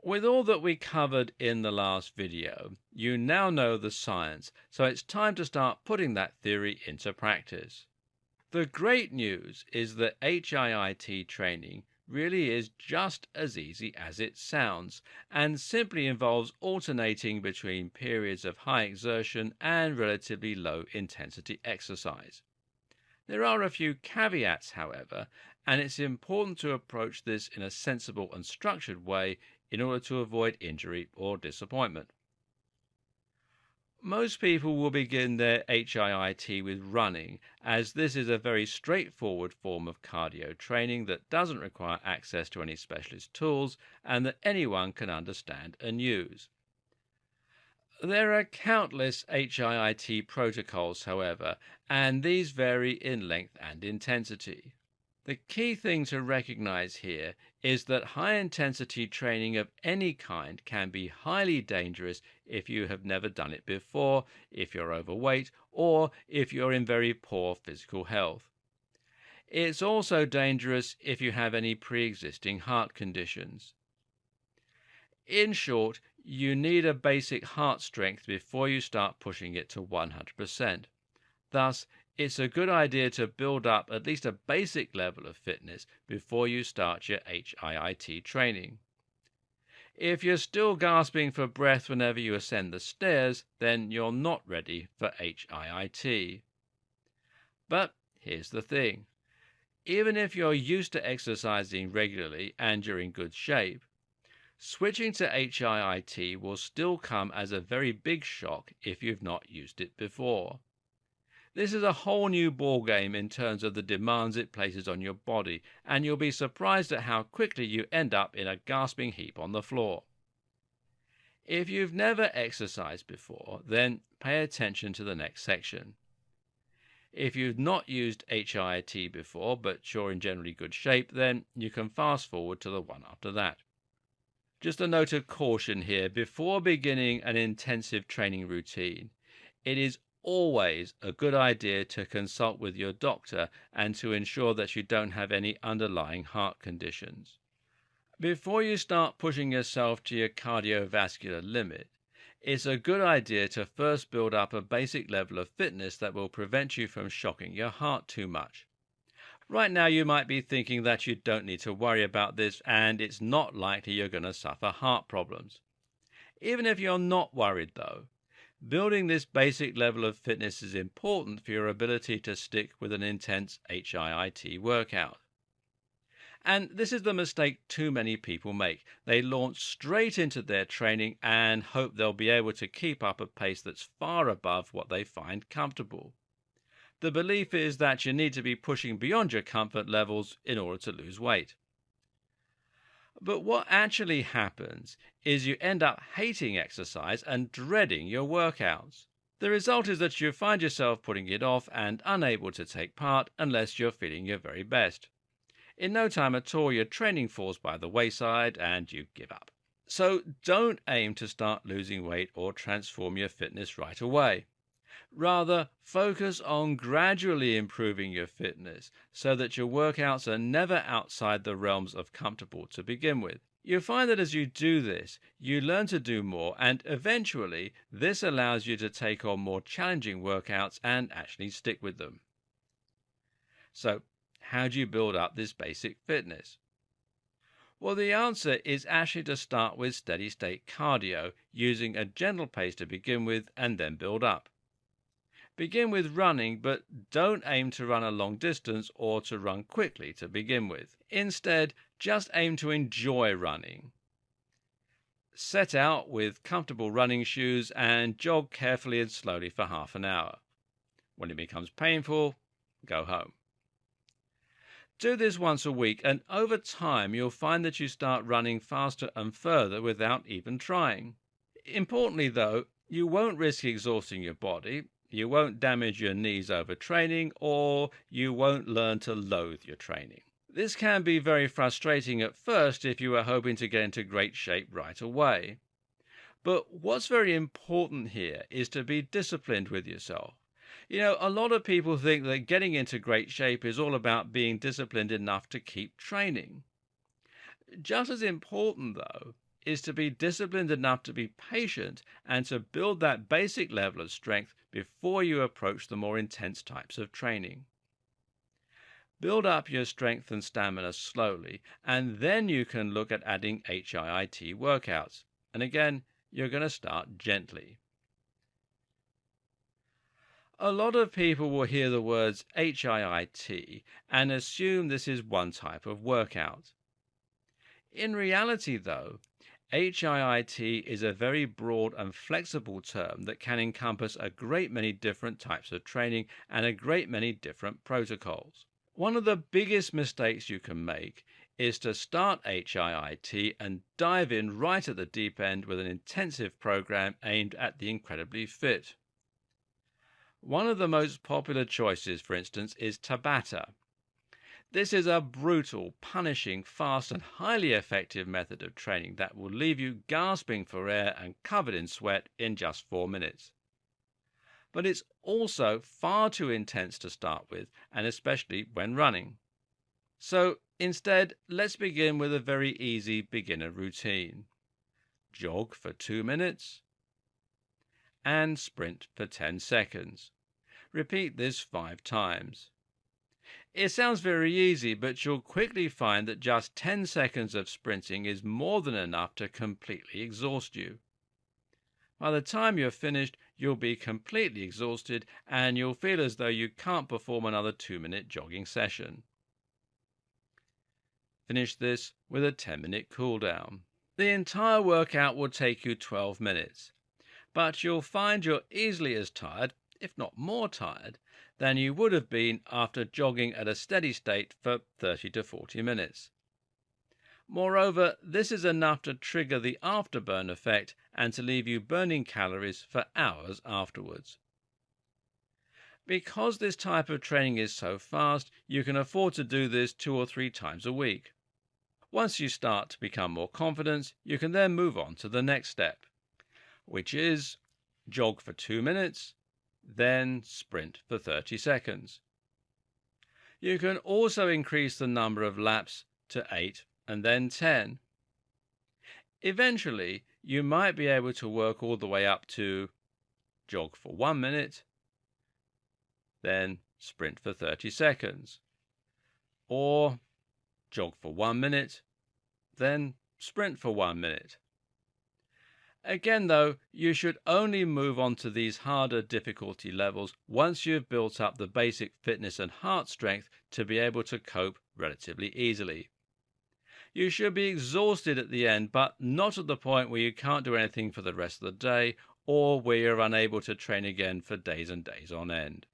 With all that we covered in the last video, you now know the science, so it's time to start putting that theory into practice. The great news is that HIIT training really is just as easy as it sounds, and simply involves alternating between periods of high exertion and relatively low intensity exercise. There are a few caveats, however, and it's important to approach this in a sensible and structured way in order to avoid injury or disappointment. Most people will begin their HIIT with running, as this is a very straightforward form of cardio training that doesn't require access to any specialist tools and that anyone can understand and use. There are countless HIIT protocols, however, and these vary in length and intensity. The key thing to recognize here is that high-intensity training of any kind can be highly dangerous if you have never done it before, if you're overweight, or if you're in very poor physical health. It's also dangerous if you have any pre-existing heart conditions. In short, you need a basic heart strength before you start pushing it to 100%. Thus, it's a good idea to build up at least a basic level of fitness before you start your HIIT training. If you're still gasping for breath whenever you ascend the stairs, then you're not ready for HIIT. But here's the thing. Even if you're used to exercising regularly and you're in good shape, switching to HIIT will still come as a very big shock if you've not used it before. This is a whole new ballgame in terms of the demands it places on your body, and you'll be surprised at how quickly you end up in a gasping heap on the floor. If you've never exercised before, then pay attention to the next section. If you've not used HIIT before, but you're in generally good shape, then you can fast forward to the one after that. Just a note of caution here: before beginning an intensive training routine, it is always a good idea to consult with your doctor and to ensure that you don't have any underlying heart conditions. Before you start pushing yourself to your cardiovascular limit, it's a good idea to first build up a basic level of fitness that will prevent you from shocking your heart too much. Right now you might be thinking that you don't need to worry about this and it's not likely you're going to suffer heart problems. Even if you're not worried though, building this basic level of fitness is important for your ability to stick with an intense HIIT workout. And this is the mistake too many people make. They launch straight into their training and hope they'll be able to keep up a pace that's far above what they find comfortable. The belief is that you need to be pushing beyond your comfort levels in order to lose weight. But what actually happens is you end up hating exercise and dreading your workouts. The result is that you find yourself putting it off and unable to take part unless you're feeling your very best. In no time at all, your training falls by the wayside and you give up. So don't aim to start losing weight or transform your fitness right away. Rather, focus on gradually improving your fitness so that your workouts are never outside the realms of comfortable to begin with. You'll find that as you do this, you learn to do more, and eventually this allows you to take on more challenging workouts and actually stick with them. So, how do you build up this basic fitness? Well, the answer is actually to start with steady-state cardio, using a gentle pace to begin with and then build up. Begin with running, but don't aim to run a long distance or to run quickly to begin with. Instead, just aim to enjoy running. Set out with comfortable running shoes and jog carefully and slowly for half an hour. When it becomes painful, go home. Do this once a week, and over time you'll find that you start running faster and further without even trying. Importantly though, you won't risk exhausting your body. You won't damage your knees overtraining, or you won't learn to loathe your training. This can be very frustrating at first if you are hoping to get into great shape right away. But what's very important here is to be disciplined with yourself. A lot of people think that getting into great shape is all about being disciplined enough to keep training. Just as important, though, is to be disciplined enough to be patient and to build that basic level of strength before you approach the more intense types of training. Build up your strength and stamina slowly, and then you can look at adding HIIT workouts. And again, you're going to start gently. A lot of people will hear the words HIIT and assume this is one type of workout. In reality, though, HIIT is a very broad and flexible term that can encompass a great many different types of training and a great many different protocols. One of the biggest mistakes you can make is to start HIIT and dive in right at the deep end with an intensive program aimed at the incredibly fit. One of the most popular choices, for instance, is Tabata. This is a brutal, punishing, fast and highly effective method of training that will leave you gasping for air and covered in sweat in just 4 minutes. But it's also far too intense to start with, and especially when running. So instead, let's begin with a very easy beginner routine. Jog for 2 minutes and sprint for 10 seconds. Repeat this 5 times. It sounds very easy, but you'll quickly find that just 10 seconds of sprinting is more than enough to completely exhaust you. By the time you're finished, you'll be completely exhausted and you'll feel as though you can't perform another 2-minute jogging session. Finish this with a 10-minute cool down. The entire workout will take you 12 minutes, but you'll find you're easily as tired, if not more tired, than you would have been after jogging at a steady state for 30 to 40 minutes. Moreover, this is enough to trigger the afterburn effect and to leave you burning calories for hours afterwards. Because this type of training is so fast, you can afford to do this 2 or 3 times a week. Once you start to become more confident, you can then move on to the next step, which is jog for 2 minutes, then sprint for 30 seconds. You can also increase the number of laps to 8 and then 10. Eventually, you might be able to work all the way up to jog for 1 minute, then sprint for 30 seconds, or jog for 1 minute, then sprint for 1 minute. Again, though, you should only move on to these harder difficulty levels once you've built up the basic fitness and heart strength to be able to cope relatively easily. You should be exhausted at the end, but not at the point where you can't do anything for the rest of the day or where you're unable to train again for days and days on end.